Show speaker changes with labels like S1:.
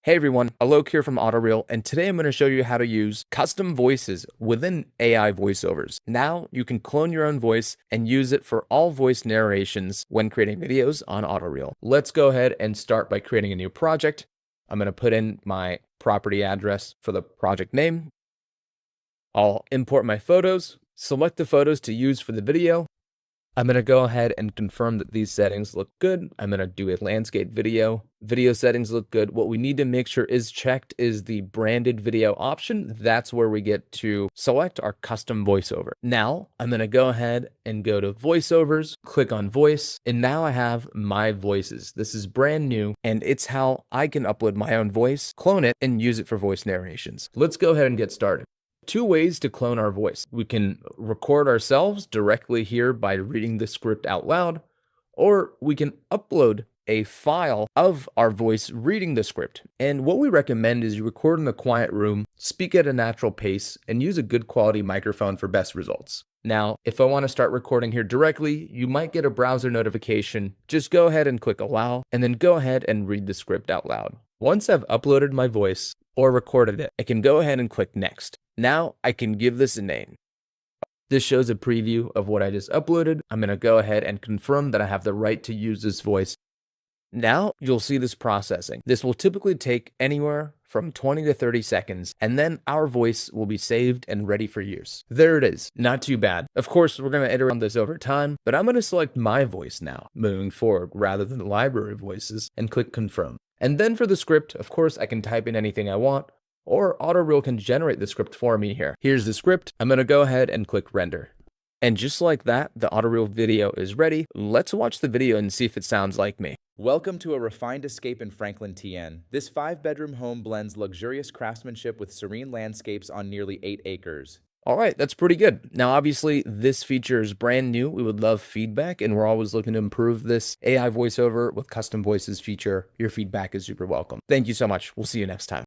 S1: Hey everyone, Alok here from AutoReel, and today I'm going to show you how to use custom voices within AI voiceovers. Now you can clone your own voice and use it for all voice narrations when creating videos on AutoReel. Let's go ahead and start by creating a new project. I'm going to put in my property address for the project name. I'll import my photos, select the photos to use for the video. I'm going to go ahead and confirm that these settings look good. I'm going to do a landscape video. Video settings look good. What we need to make sure is checked is the branded video option. That's where we get to select our custom voiceover. Now I'm going to go ahead and go to Voiceovers, click on voice, and now I have my voices. This is brand new, and it's how I can upload my own voice, clone it, and use it for voice narrations. Let's go ahead and get started. Two ways to clone our voice. We can record ourselves directly here by reading the script out loud, or we can upload a file of our voice reading the script. And what we recommend is you record in a quiet room, speak at a natural pace, and use a good quality microphone for best results. Now, if I want to start recording here directly, you might get a browser notification. Just go ahead and click allow, and then go ahead and read the script out loud. Once I've uploaded my voice or recorded it, I can go ahead and click next. Now I can give this a name. This shows a preview of what I just uploaded. I'm going to go ahead and confirm that I have the right to use this voice. Now you'll see this processing. This will typically take anywhere from 20 to 30 seconds, and then our voice will be saved and ready for use. There it is. Not too bad. Of course, we're going to iterate on this over time, but I'm going to select my voice now, moving forward rather than the library voices, and click confirm. And then for the script, of course, I can type in anything I want, or AutoReel can generate the script for me here. Here's the script. I'm going to go ahead and click render. And just like that, the AutoReel video is ready. Let's watch the video and see if it sounds like me.
S2: Welcome to a refined escape in Franklin, TN. This 5-bedroom home blends luxurious craftsmanship with serene landscapes on nearly 8 acres.
S1: All right, that's pretty good. Now, obviously, this feature is brand new. We would love feedback, and we're always looking to improve this AI voiceover with custom voices feature. Your feedback is super welcome. Thank you so much. We'll see you next time.